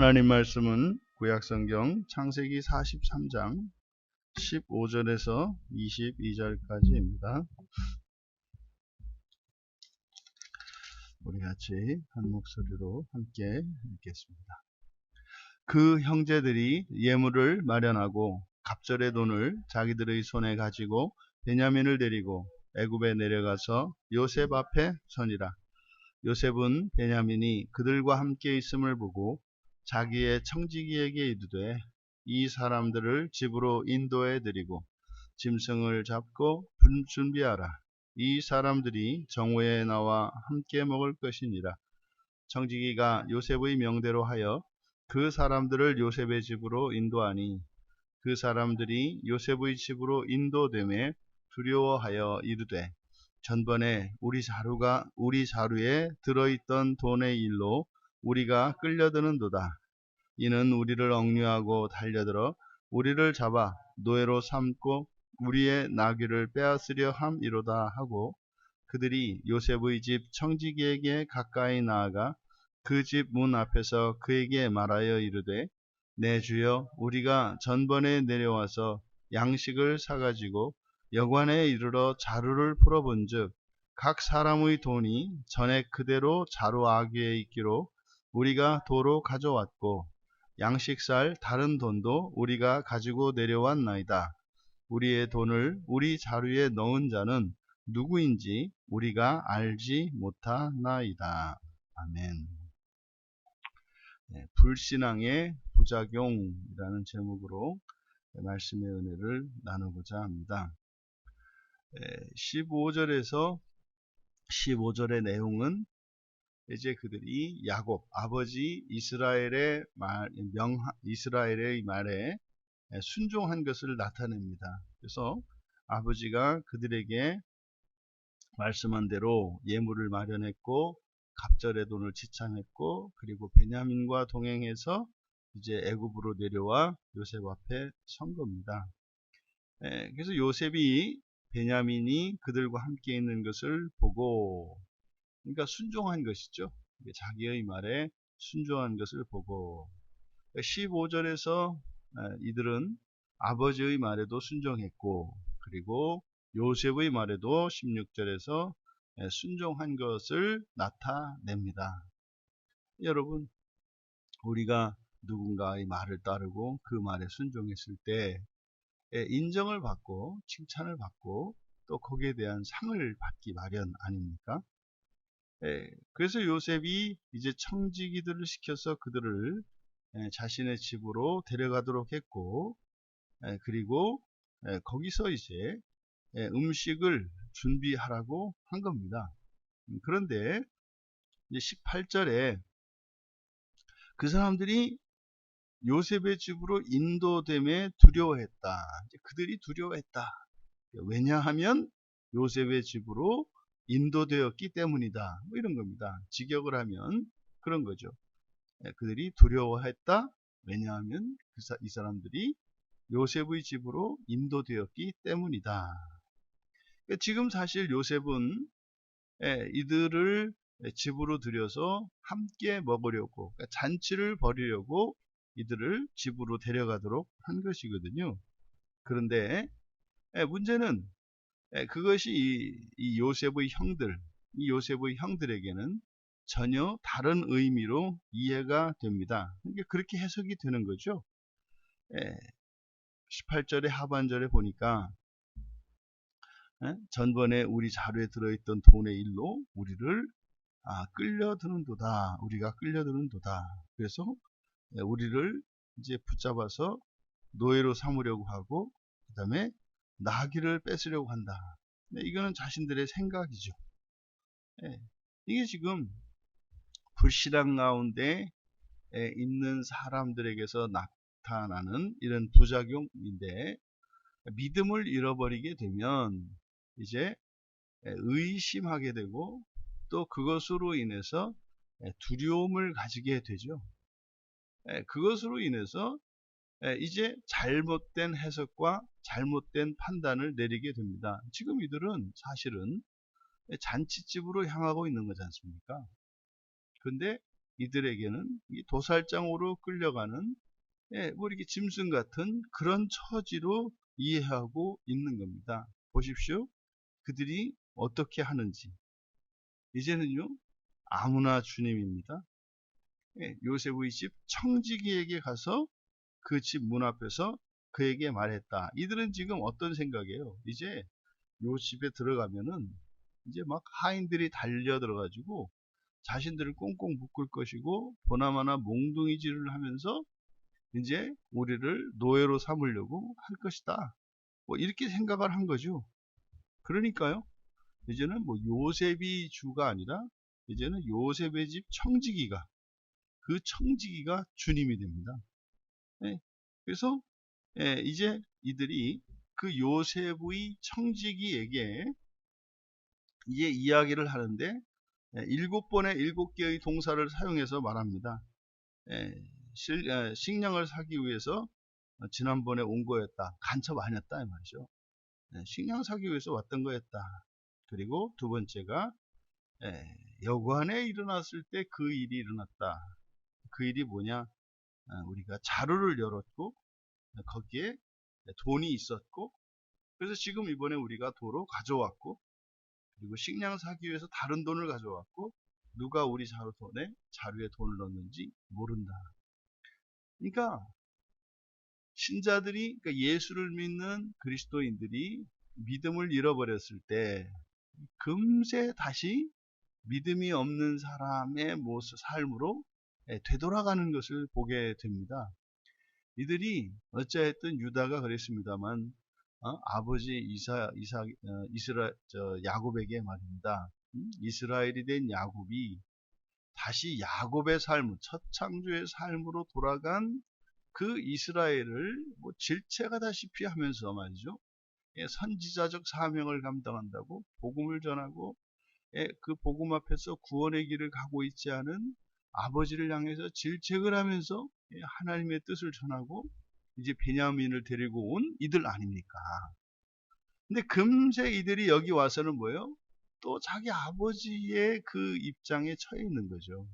하나님 말씀은 구약성경 창세기 43장 15절에서 22절까지입니다. 우리 같이 한 목소리로 함께 읽겠습니다. 그 형제들이 예물을 마련하고 갑절의 돈을 자기들의 손에 가지고 베냐민을 데리고 애굽에 내려가서 요셉 앞에 서니라. 요셉은 베냐민이 그들과 함께 있음을 보고 자기의 청지기에게 이르되 이 사람들을 집으로 인도해 드리고 짐승을 잡고 준비하라. 이 사람들이 정오에 나와 함께 먹을 것이니라. 청지기가 요셉의 명대로 하여 그 사람들을 요셉의 집으로 인도하니 그 사람들이 요셉의 집으로 인도됨에 두려워하여 이르되 전번에 우리 자루에 들어있던 돈의 일로 우리가 끌려드는도다. 이는 우리를 억류하고 달려들어 우리를 잡아 노예로 삼고 우리의 나귀를 빼앗으려 함이로다 하고 그들이 요셉의 집 청지기에게 가까이 나아가 그 집 문 앞에서 그에게 말하여 이르되 내 주여 우리가 전번에 내려와서 양식을 사가지고 여관에 이르러 자루를 풀어본즉 각 사람의 돈이 전에 그대로 자루 아귀에 있기로 우리가 도로 가져왔고 양식살 다른 돈도 우리가 가지고 내려왔나이다. 우리의 돈을 우리 자루에 넣은 자는 누구인지 우리가 알지 못하나이다. 아멘. 불신앙의 부작용이라는 제목으로 말씀의 은혜를 나누고자 합니다. 15절에서 15절의 내용은 이제 그들이 야곱, 아버지 이스라엘의 말에 순종한 것을 나타냅니다. 그래서 아버지가 그들에게 말씀한 대로 예물을 마련했고 갑절의 돈을 지참했고 그리고 베냐민과 동행해서 이제 애굽으로 내려와 요셉 앞에 선 겁니다. 그래서 요셉이 베냐민이 그들과 함께 있는 것을 보고 그러니까 순종한 것이죠. 자기의 말에 순종한 것을 보고 15절에서 이들은 아버지의 말에도 순종했고 그리고 요셉의 말에도 16절에서 순종한 것을 나타냅니다. 여러분, 우리가 누군가의 말을 따르고 그 말에 순종했을 때 인정을 받고 칭찬을 받고 또 거기에 대한 상을 받기 마련 아닙니까? 그래서 요셉이 이제 청지기들을 시켜서 그들을 자신의 집으로 데려가도록 했고 그리고 거기서 이제 음식을 준비하라고 한 겁니다. 그런데 이제 18절에 그 사람들이 요셉의 집으로 인도됨에 두려워했다. 그들이 두려워했다. 왜냐하면 요셉의 집으로 인도되었기 때문이다. 뭐 이런 겁니다. 직역을 하면 그런 거죠. 그들이 두려워했다. 왜냐하면 이 사람들이 요셉의 집으로 인도되었기 때문이다. 지금 사실 요셉은 이들을 집으로 들여서 함께 먹으려고 잔치를 벌이려고 이들을 집으로 데려가도록 한 것이거든요. 그런데 문제는 그것이 이 요셉의 형들에게는 전혀 다른 의미로 이해가 됩니다. 그렇게 해석이 되는 거죠. 18절의 하반절에 보니까 전번에 우리 자루에 들어있던 돈의 일로 우리를 끌려드는도다. 우리가 끌려드는도다. 그래서 우리를 이제 붙잡아서 노예로 삼으려고 하고 그 다음에 나귀를 뺏으려고 한다. 이거는 자신들의 생각이죠. 이게 지금 불신앙 가운데 있는 사람들에게서 나타나는 이런 부작용인데 믿음을 잃어버리게 되면 이제 의심하게 되고 또 그것으로 인해서 두려움을 가지게 되죠. 그것으로 인해서 이제 잘못된 해석과 잘못된 판단을 내리게 됩니다. 지금 이들은 사실은 잔치집으로 향하고 있는 거지 않습니까? 그런데 이들에게는 이 도살장으로 끌려가는 뭐 이렇게 짐승 같은 그런 처지로 이해하고 있는 겁니다. 보십시오. 그들이 어떻게 하는지. 이제는요, 아무나 주님입니다. 요셉의 집 청지기에게 가서 그 집 문 앞에서 그에게 말했다. 이들은 지금 어떤 생각이에요? 이제 요 집에 들어가면은 이제 막 하인들이 달려 들어가지고 자신들을 꽁꽁 묶을 것이고 보나마나 몽둥이질을 하면서 이제 우리를 노예로 삼으려고 할 것이다. 뭐 이렇게 생각을 한 거죠. 그러니까요. 이제는 뭐 요셉이 주가 아니라 이제는 요셉의 집 청지기가, 그 청지기가 주님이 됩니다. 예. 그래서 이제 이들이 그 요셉의 청지기에게 이제 이야기를 하는데 7번의 7개의 동사를 사용해서 말합니다. 식량을 사기 위해서 지난번에 온 거였다. 간첩 아니었다 이 말이죠. 식량 사기 위해서 왔던 거였다. 그리고 두 번째가 여관에 일어났을 때 그 일이 일어났다. 그 일이 뭐냐? 우리가 자루를 열었고 거기에 돈이 있었고, 그래서 지금 이번에 우리가 도로 가져왔고, 그리고 식량 사기 위해서 다른 돈을 가져왔고, 누가 우리 자루에 돈을 넣었는지 모른다. 그러니까 신자들이, 그러니까 예수를 믿는 그리스도인들이 믿음을 잃어버렸을 때 금세 다시 믿음이 없는 사람의 모습, 삶으로 되돌아가는 것을 보게 됩니다. 이들이 어찌하였든 유다가 그랬습니다만 아버지 야곱에게 말입니다. 이스라엘이 된 야곱이 다시 야곱의 삶, 첫 창조의 삶으로 돌아간 그 이스라엘을 뭐 질책하다시피 하면서 말이죠. 선지자적 사명을 감당한다고 복음을 전하고 그 복음 앞에서 구원의 길을 가고 있지 않은 아버지를 향해서 질책을 하면서 하나님의 뜻을 전하고 이제 베냐민을 데리고 온 이들 아닙니까? 근데 금세 이들이 여기 와서는 뭐예요? 또 자기 아버지의 그 입장에 처해 있는 거죠.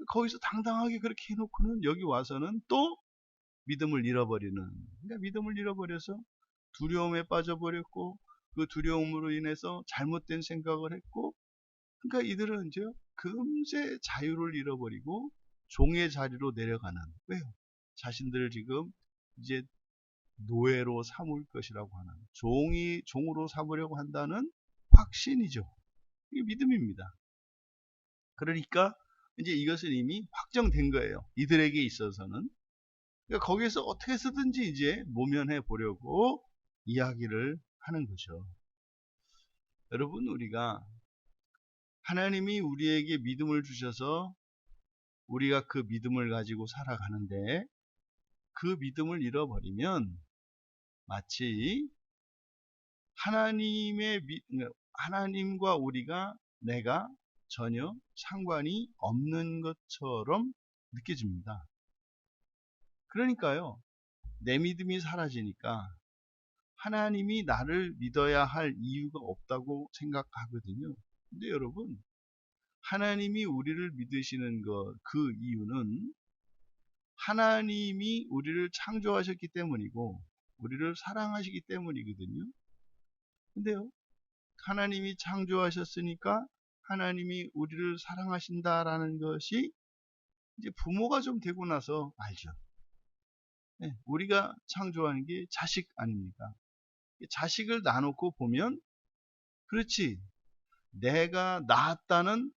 거기서 당당하게 그렇게 해놓고는 여기 와서는 또 믿음을 잃어버리는, 그러니까 믿음을 잃어버려서 두려움에 빠져버렸고, 그 두려움으로 인해서 잘못된 생각을 했고, 그러니까 이들은 이제 금세 자유를 잃어버리고 종의 자리로 내려가는. 왜요? 자신들을 지금 이제 노예로 삼을 것이라고 하는, 종으로 삼으려고 한다는 확신이죠. 이게 믿음입니다. 그러니까 이제 이것은 이미 확정된 거예요. 이들에게 있어서는. 그러니까 거기에서 어떻게 해서든지 이제 모면해 보려고 이야기를 하는 거죠. 여러분, 우리가 하나님이 우리에게 믿음을 주셔서 우리가 그 믿음을 가지고 살아가는데, 그 믿음을 잃어버리면 마치 하나님과 내가 전혀 상관이 없는 것처럼 느껴집니다. 그러니까요, 내 믿음이 사라지니까 하나님이 나를 믿어야 할 이유가 없다고 생각하거든요. 근데 여러분, 하나님이 우리를 믿으시는 그 이유는 하나님이 우리를 창조하셨기 때문이고 우리를 사랑하시기 때문이거든요. 근데요, 하나님이 창조하셨으니까 하나님이 우리를 사랑하신다라는 것이 이제 부모가 좀 되고 나서 알죠. 우리가 창조하는 게 자식 아닙니까? 자식을 놔놓고 보면, 그렇지, 내가 낳았다는,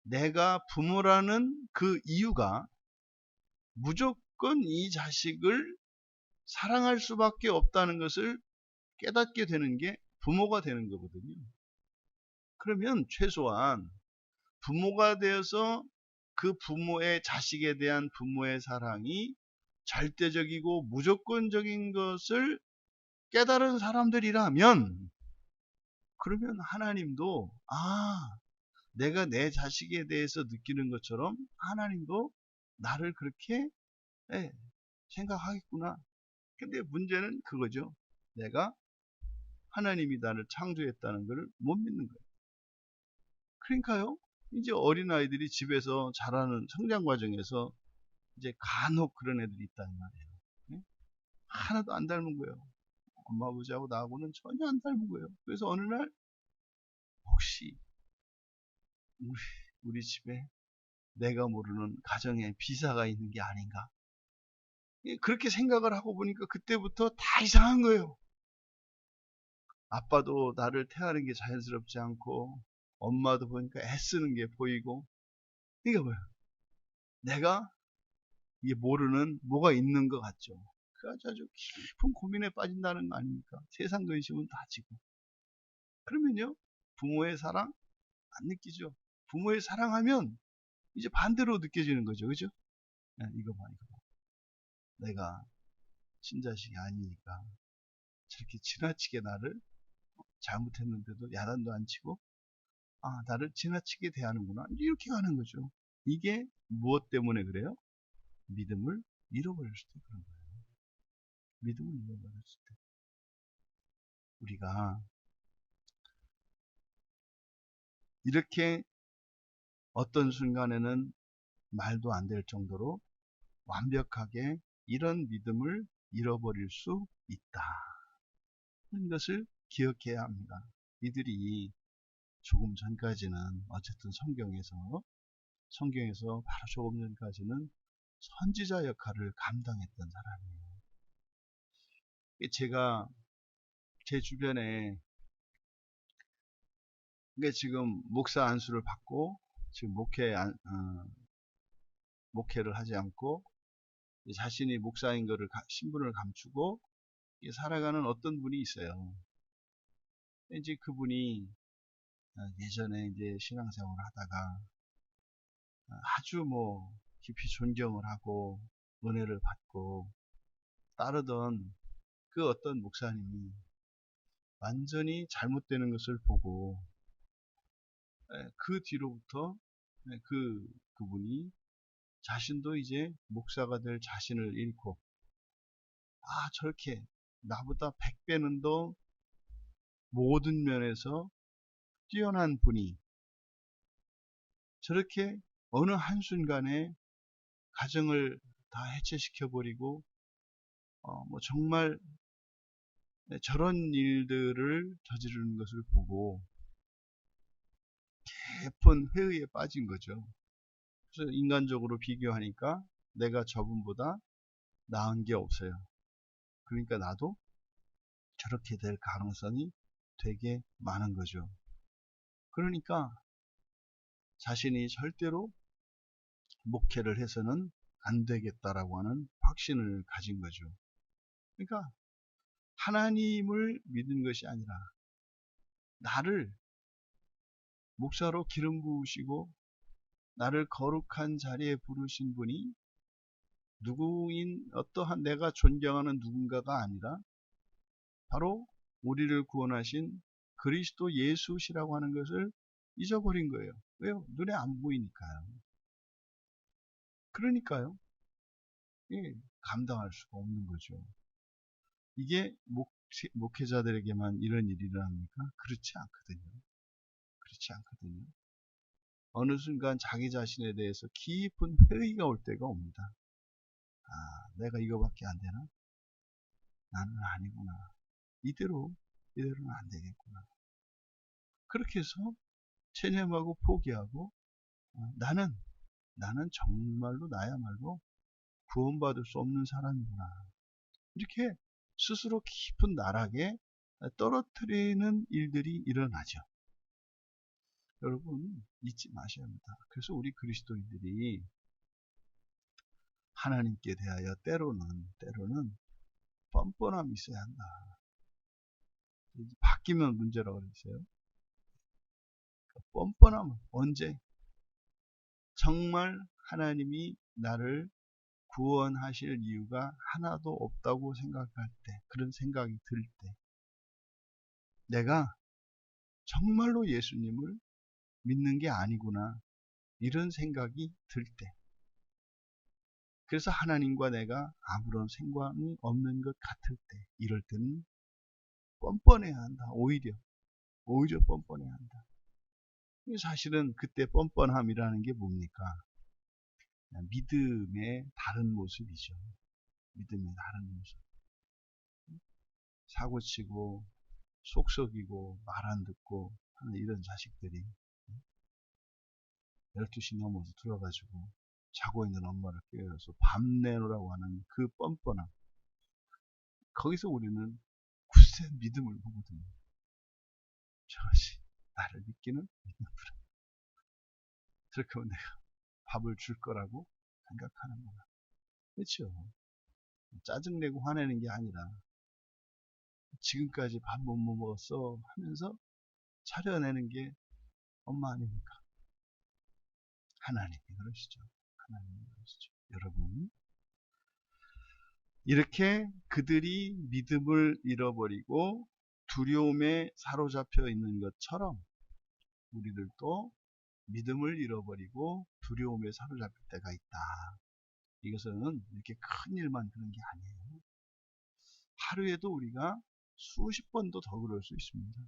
내가 부모라는 그 이유가 무조건 이 자식을 사랑할 수밖에 없다는 것을 깨닫게 되는 게 부모가 되는 거거든요. 그러면 최소한 부모가 되어서 그 부모의, 자식에 대한 부모의 사랑이 절대적이고 무조건적인 것을 깨달은 사람들이라면, 그러면 하나님도 내가 내 자식에 대해서 느끼는 것처럼 하나님도 나를 그렇게 생각하겠구나. 근데 문제는 그거죠. 내가 하나님이 나를 창조했다는 것을 못 믿는 거예요. 그러니까요, 이제 어린아이들이 집에서 자라는 성장 과정에서 이제 간혹 그런 애들이 있단 말이에요. 네? 하나도 안 닮은 거예요. 엄마 아버지하고 나하고는 전혀 안 닮은 거예요. 그래서 어느 날 혹시 우리, 우리 집에 내가 모르는 가정에 비사가 있는 게 아닌가? 그렇게 생각을 하고 보니까 그때부터 다 이상한 거예요. 아빠도 나를 태하는 게 자연스럽지 않고 엄마도 보니까 애쓰는 게 보이고 이게 뭐야? 내가 이게 모르는 뭐가 있는 것 같죠. 그래서 아주 깊은 고민에 빠진다는 거 아닙니까? 세상 근심은 다 지고. 그러면요, 부모의 사랑 안 느끼죠. 부모의 사랑하면 이제 반대로 느껴지는 거죠. 그죠? 야, 이거 봐, 이거 봐. 내가 친자식이 아니니까 저렇게 지나치게 나를 잘못했는데도 야단도 안 치고, 아, 나를 지나치게 대하는구나. 이렇게 가는 거죠. 이게 무엇 때문에 그래요? 믿음을 잃어버렸을 때 그런 거예요. 믿음을 잃어버렸을 때. 우리가 이렇게 어떤 순간에는 말도 안 될 정도로 완벽하게 이런 믿음을 잃어버릴 수 있다. 하는 것을 기억해야 합니다. 이들이 조금 전까지는 어쨌든 성경에서 바로 조금 전까지는 선지자 역할을 감당했던 사람이에요. 제가 제 주변에 지금 목사 안수를 받고 지금 목회를 하지 않고 자신이 목사인 것을 신분을 감추고 살아가는 어떤 분이 있어요. 이제 그분이 예전에 이제 신앙생활을 하다가 아주 뭐 깊이 존경을 하고 은혜를 받고 따르던 그 어떤 목사님이 완전히 잘못되는 것을 보고 그 뒤로부터 그분이 자신도 이제 목사가 될 자신을 잃고 저렇게 나보다 100배는 더 모든 면에서 뛰어난 분이 저렇게 어느 한순간에 가정을 다 해체시켜버리고 뭐 정말 저런 일들을 저지르는 것을 보고 깊은 회의에 빠진 거죠. 그래서 인간적으로 비교하니까 내가 저분보다 나은 게 없어요. 그러니까 나도 저렇게 될 가능성이 되게 많은 거죠. 그러니까 자신이 절대로 목회를 해서는 안 되겠다라고 하는 확신을 가진 거죠. 그러니까 하나님을 믿는 것이 아니라 나를 목사로 기름 부으시고 나를 거룩한 자리에 부르신 분이 누구인 어떠한 내가 존경하는 누군가가 아니라 바로 우리를 구원하신 그리스도 예수시라고 하는 것을 잊어버린 거예요. 왜요? 눈에 안 보이니까요. 그러니까요. 예, 감당할 수가 없는 거죠. 이게 목회자들에게만 이런 일이 일어납니까? 그렇지 않거든요. 그렇지 않거든요. 어느 순간 자기 자신에 대해서 깊은 회의가 올 때가 옵니다. 내가 이거밖에 안 되나? 나는 아니구나. 이대로는 안 되겠구나. 그렇게 해서 체념하고 포기하고 나는 정말로 나야말로 구원받을 수 없는 사람이구나. 이렇게 스스로 깊은 나락에 떨어뜨리는 일들이 일어나죠. 여러분 잊지 마셔야 합니다. 그래서 우리 그리스도인들이 하나님께 대하여 때로는 뻔뻔함이 있어야 한다. 바뀌면 문제라고 그랬어요. 뻔뻔함은 언제? 정말 하나님이 나를 구원하실 이유가 하나도 없다고 생각할 때, 그런 생각이 들 때, 내가 정말로 예수님을 믿는 게 아니구나, 이런 생각이 들 때, 그래서 하나님과 내가 아무런 상관이 없는 것 같을 때, 이럴 때는 뻔뻔해야 한다. 오히려 뻔뻔해야 한다. 사실은 그때 뻔뻔함이라는 게 뭡니까? 믿음의 다른 모습이죠. 믿음의 다른 모습. 사고치고 속썩이고 말 안 듣고 하는 이런 자식들이 12시 넘어서 들어가지고 자고 있는 엄마를 깨워서 밤 내놓으라고 하는 그 뻔뻔함. 거기서 우리는 굳센 믿음을 보거든요. 저것이 나를 믿기는 믿는구나. 그렇게 하면 내가 밥을 줄 거라고 생각하는구나. 그렇죠. 짜증내고 화내는 게 아니라 지금까지 밥 못 먹었어 하면서 차려내는 게 엄마 아닙니까? 하나님이 그러시죠. 하나님이 그러시죠. 여러분, 이렇게 그들이 믿음을 잃어버리고 두려움에 사로잡혀 있는 것처럼 우리들도 믿음을 잃어버리고 두려움에 사로잡힐 때가 있다. 이것은 이렇게 큰 일만 그런 게 아니에요. 하루에도 우리가 수십 번도 더 그럴 수 있습니다.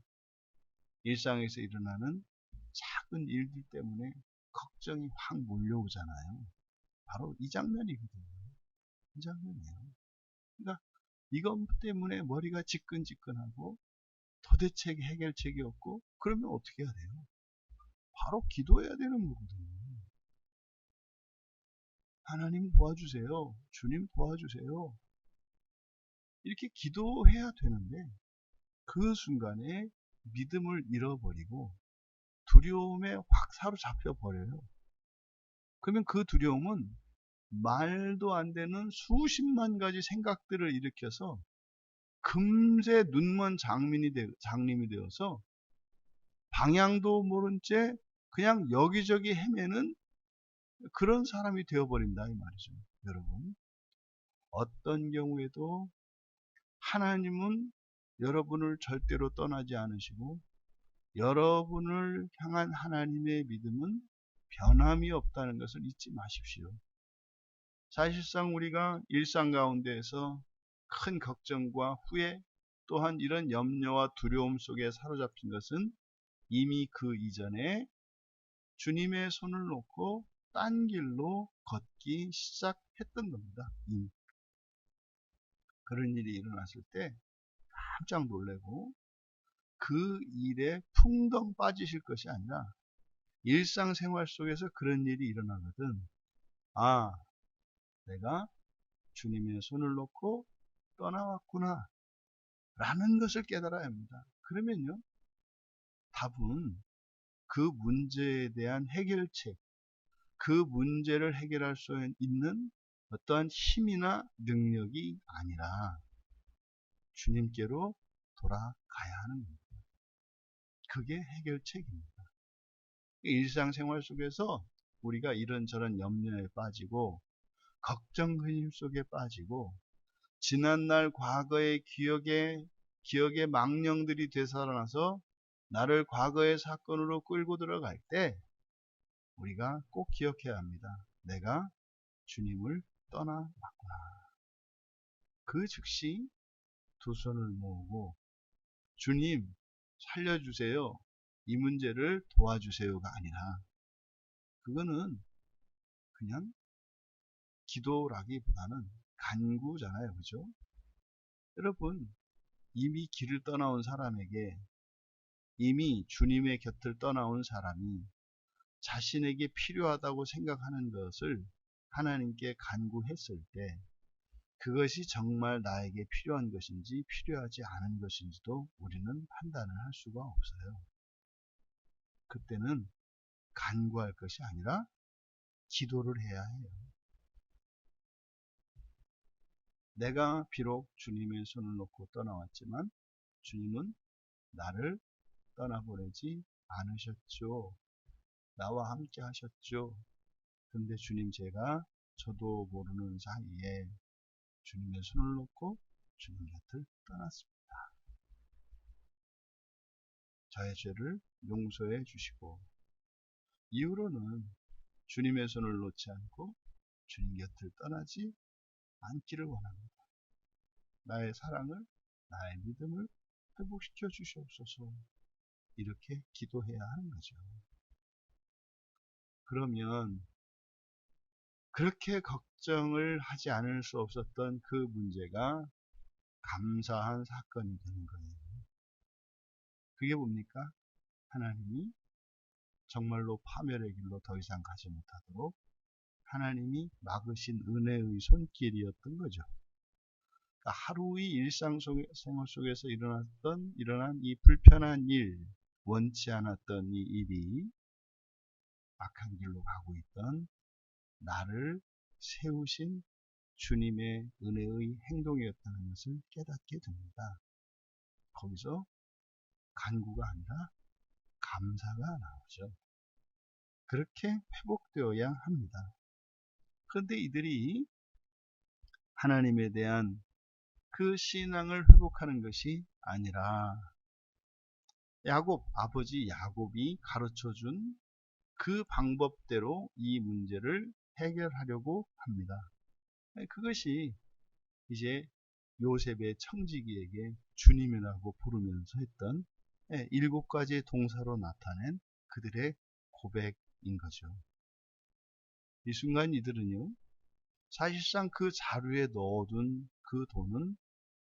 일상에서 일어나는 작은 일들 때문에 걱정이 확 몰려오잖아요. 바로 이 장면이거든요. 이 장면이에요. 그러니까 이것 때문에 머리가 지끈지끈하고 도대체 해결책이 없고 그러면 어떻게 해야 돼요? 바로 기도해야 되는 거거든요. 하나님 도와주세요. 주님 도와주세요. 이렇게 기도해야 되는데 그 순간에 믿음을 잃어버리고 두려움에 확 사로잡혀 버려요. 그러면 그 두려움은 말도 안 되는 수십만 가지 생각들을 일으켜서 금세 눈먼 장님이 되어서 방향도 모른 채 그냥 여기저기 헤매는 그런 사람이 되어버린다 이 말이죠. 여러분, 어떤 경우에도 하나님은 여러분을 절대로 떠나지 않으시고 여러분을 향한 하나님의 믿음은 변함이 없다는 것을 잊지 마십시오. 사실상 우리가 일상 가운데에서 큰 걱정과 후회 또한 이런 염려와 두려움 속에 사로잡힌 것은 이미 그 이전에 주님의 손을 놓고 딴 길로 걷기 시작했던 겁니다. 그런 일이 일어났을 때 깜짝 놀래고 그 일에 풍덩 빠지실 것이 아니라 일상생활 속에서 그런 일이 일어나거든. 아, 내가 주님의 손을 놓고 떠나왔구나 라는 것을 깨달아야 합니다. 그러면요, 답은 그 문제에 대한 해결책, 그 문제를 해결할 수 있는 어떠한 힘이나 능력이 아니라 주님께로 돌아가야 하는 겁니다. 그게 해결책입니다. 일상생활 속에서 우리가 이런저런 염려에 빠지고 걱정 근심 속에 빠지고 지난날 과거의 기억의 망령들이 되살아나서 나를 과거의 사건으로 끌고 들어갈 때 우리가 꼭 기억해야 합니다. 내가 주님을 떠나왔구나. 그 즉시 두 손을 모으고 주님 살려주세요. 이 문제를 도와주세요가 아니라 그거는 그냥 기도라기보다는 간구잖아요. 그죠? 여러분, 이미 길을 떠나온 사람에게 이미 주님의 곁을 떠나온 사람이 자신에게 필요하다고 생각하는 것을 하나님께 간구했을 때 그것이 정말 나에게 필요한 것인지 필요하지 않은 것인지도 우리는 판단을 할 수가 없어요. 그때는 간구할 것이 아니라 기도를 해야 해요. 내가 비록 주님의 손을 놓고 떠나왔지만 주님은 나를 떠나보내지 않으셨죠. 나와 함께 하셨죠. 근데 주님 제가 저도 모르는 사이에 주님의 손을 놓고 주님 곁을 떠났습니다. 저의 죄를 용서해 주시고 이후로는 주님의 손을 놓지 않고 주님 곁을 떠나지 않기를 원합니다. 나의 사랑을, 나의 믿음을 회복시켜 주시옵소서. 이렇게 기도해야 하는 거죠. 그러면 그렇게 걱정을 하지 않을 수 없었던 그 문제가 감사한 사건이 되는 거예요. 그게 뭡니까? 하나님이 정말로 파멸의 길로 더 이상 가지 못하도록 하나님이 막으신 은혜의 손길이었던 거죠. 그러니까 하루의 일상생활 속에서 일어난 이 불편한 일, 원치 않았던 이 일이 악한 길로 가고 있던 나를 세우신 주님의 은혜의 행동이었다는 것을 깨닫게 됩니다. 거기서 간구가 아니라 감사가 나오죠. 그렇게 회복되어야 합니다. 그런데 이들이 하나님에 대한 그 신앙을 회복하는 것이 아니라 아버지 야곱이 가르쳐준 그 방법대로 이 문제를 해결하려고 합니다. 그것이 이제 요셉의 청지기에게 주님이라고 부르면서 했던 7가지의 동사로 나타낸 그들의 고백인 거죠. 이 순간 이들은요, 사실상 그 자루에 넣어둔 그 돈은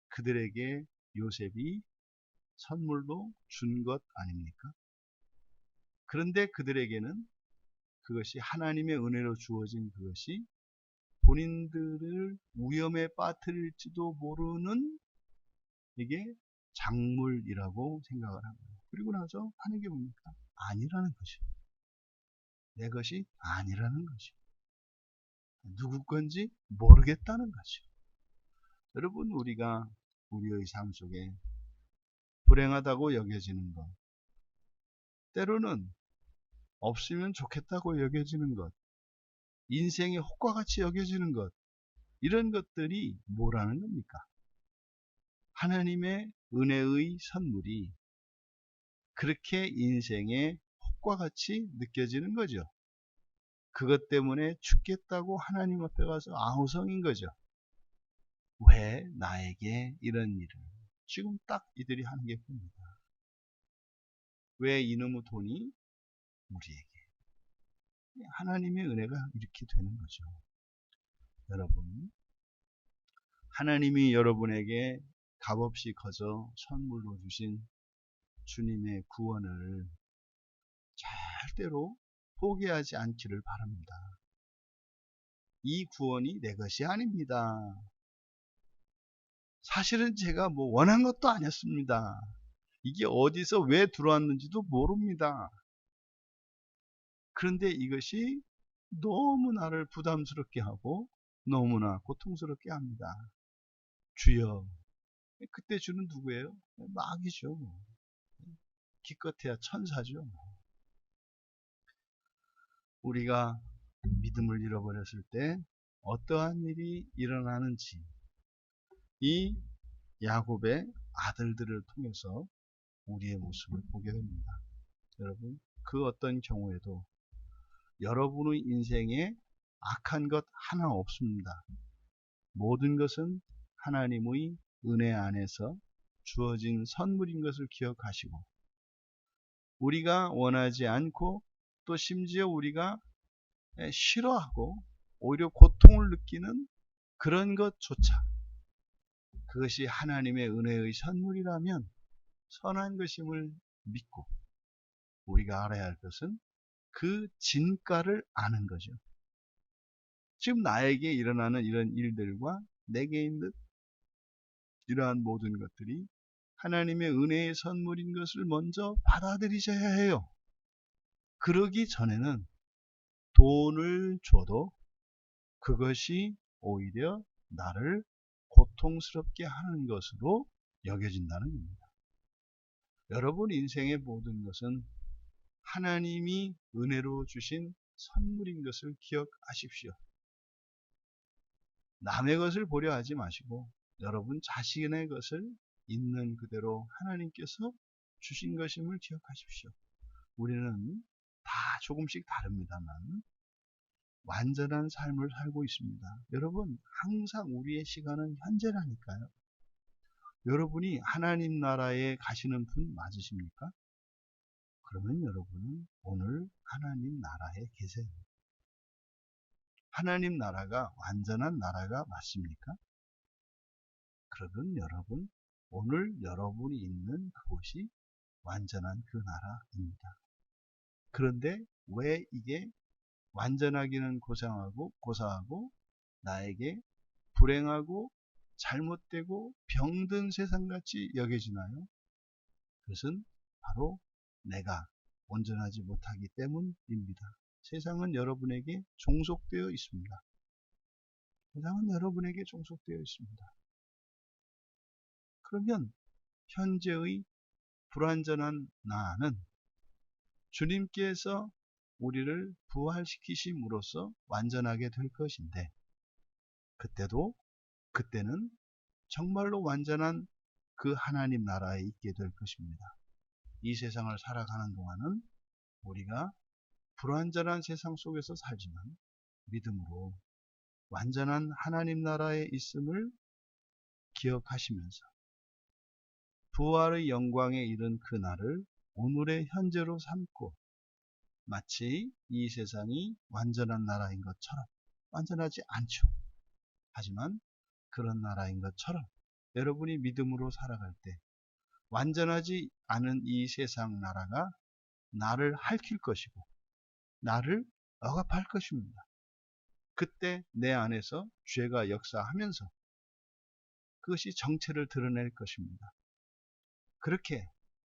그들에게 요셉이 선물로 준 것 아닙니까? 그런데 그들에게는 그것이 하나님의 은혜로 주어진 그것이 본인들을 위험에 빠뜨릴지도 모르는 이게 작물이라고 생각을 합니다. 그리고 나서 하는 게 뭡니까? 아니라는 것이. 내 것이 아니라는 것이. 누구 건지 모르겠다는 것이. 여러분, 우리가 우리의 삶 속에 불행하다고 여겨지는 것, 때로는 없으면 좋겠다고 여겨지는 것, 인생의 혹과 같이 여겨지는 것, 이런 것들이 뭐라는 겁니까? 하나님의 은혜의 선물이 그렇게 인생의 혹과 같이 느껴지는 거죠. 그것 때문에 죽겠다고 하나님 앞에 가서 아우성인 거죠. 왜 나에게 이런 일을? 지금 딱 이들이 하는 게 봅니다. 왜 이놈의 돈이 우리에게? 하나님의 은혜가 이렇게 되는 거죠. 여러분, 하나님이 여러분에게 값없이 거저 선물로 주신 주님의 구원을 절대로 포기하지 않기를 바랍니다. 이 구원이 내 것이 아닙니다. 사실은 제가 뭐 원한 것도 아니었습니다. 이게 어디서 왜 들어왔는지도 모릅니다. 그런데 이것이 너무 나를 부담스럽게 하고 너무나 고통스럽게 합니다. 주여. 그때 주는 누구예요? 마귀죠. 기껏해야 천사죠. 우리가 믿음을 잃어버렸을 때 어떠한 일이 일어나는지 이 야곱의 아들들을 통해서 우리의 모습을 보게 됩니다. 여러분, 그 어떤 경우에도 여러분의 인생에 악한 것 하나 없습니다. 모든 것은 하나님의 은혜 안에서 주어진 선물인 것을 기억하시고 우리가 원하지 않고 또 심지어 우리가 싫어하고 오히려 고통을 느끼는 그런 것조차 그것이 하나님의 은혜의 선물이라면 선한 것임을 믿고 우리가 알아야 할 것은 그 진가를 아는 거죠. 지금 나에게 일어나는 이런 일들과 내게 있는 이러한 모든 것들이 하나님의 은혜의 선물인 것을 먼저 받아들이셔야 해요. 그러기 전에는 돈을 줘도 그것이 오히려 나를 고통스럽게 하는 것으로 여겨진다는 겁니다. 여러분 인생의 모든 것은 하나님이 은혜로 주신 선물인 것을 기억하십시오. 남의 것을 보려 하지 마시고 여러분 자신의 것을 있는 그대로 하나님께서 주신 것임을 기억하십시오. 우리는 다 조금씩 다릅니다만 완전한 삶을 살고 있습니다. 여러분 항상 우리의 시간은 현재라니까요. 여러분이 하나님 나라에 가시는 분 맞으십니까? 그러면 여러분은 오늘 하나님 나라에 계세요. 하나님 나라가 완전한 나라가 맞습니까? 그러면 여러분, 오늘 여러분이 있는 그곳이 완전한 그 나라입니다. 그런데 왜 이게 완전하기는 고사하고 나에게 불행하고 잘못되고 병든 세상같이 여겨지나요? 그것은 바로 내가 온전하지 못하기 때문입니다. 세상은 여러분에게 종속되어 있습니다. 세상은 여러분에게 종속되어 있습니다. 그러면 현재의 불완전한 나는 주님께서 우리를 부활시키심으로써 완전하게 될 것인데, 그때는 정말로 완전한 그 하나님 나라에 있게 될 것입니다. 이 세상을 살아가는 동안은 우리가 불완전한 세상 속에서 살지만 믿음으로 완전한 하나님 나라에 있음을 기억하시면서 부활의 영광에 이른 그날을 오늘의 현재로 삼고, 마치 이 세상이 완전한 나라인 것처럼, 완전하지 않죠. 하지만 그런 나라인 것처럼 여러분이 믿음으로 살아갈 때 완전하지 않은 이 세상 나라가 나를 핥힐 것이고 나를 억압할 것입니다. 그때 내 안에서 죄가 역사하면서 그것이 정체를 드러낼 것입니다. 그렇게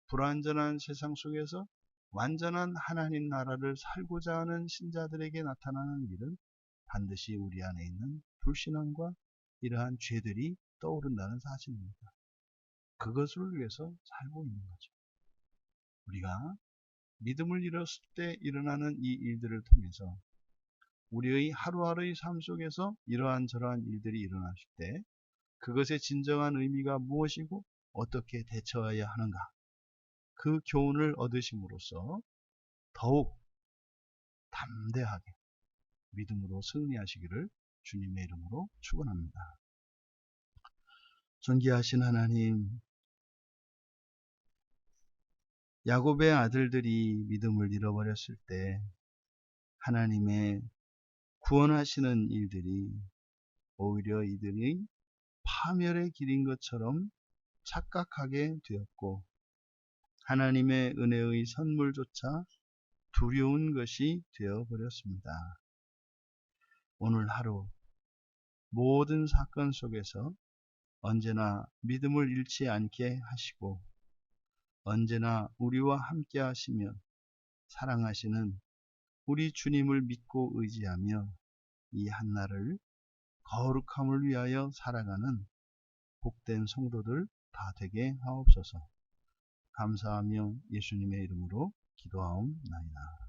불완전한 세상 속에서 완전한 하나님 나라를 살고자 하는 신자들에게 나타나는 일은 반드시 우리 안에 있는 불신앙과 이러한 죄들이 떠오른다는 사실입니다. 그것을 위해서 살고 있는 거죠. 우리가 믿음을 잃었을 때 일어나는 이 일들을 통해서 우리의 하루하루의 삶 속에서 이러한 저러한 일들이 일어났을 때 그것의 진정한 의미가 무엇이고 어떻게 대처해야 하는가, 그 교훈을 얻으심으로써 더욱 담대하게 믿음으로 승리하시기를 주님의 이름으로 축원합니다. 존귀하신 하나님, 야곱의 아들들이 믿음을 잃어버렸을 때 하나님의 구원하시는 일들이 오히려 이들이 파멸의 길인 것처럼 착각하게 되었고, 하나님의 은혜의 선물조차 두려운 것이 되어버렸습니다. 오늘 하루 모든 사건 속에서 언제나 믿음을 잃지 않게 하시고 언제나 우리와 함께 하시며 사랑하시는 우리 주님을 믿고 의지하며 이 한날을 거룩함을 위하여 살아가는 복된 성도들 다 되게 하옵소서. 감사하며 예수님의 이름으로 기도하옵나이다.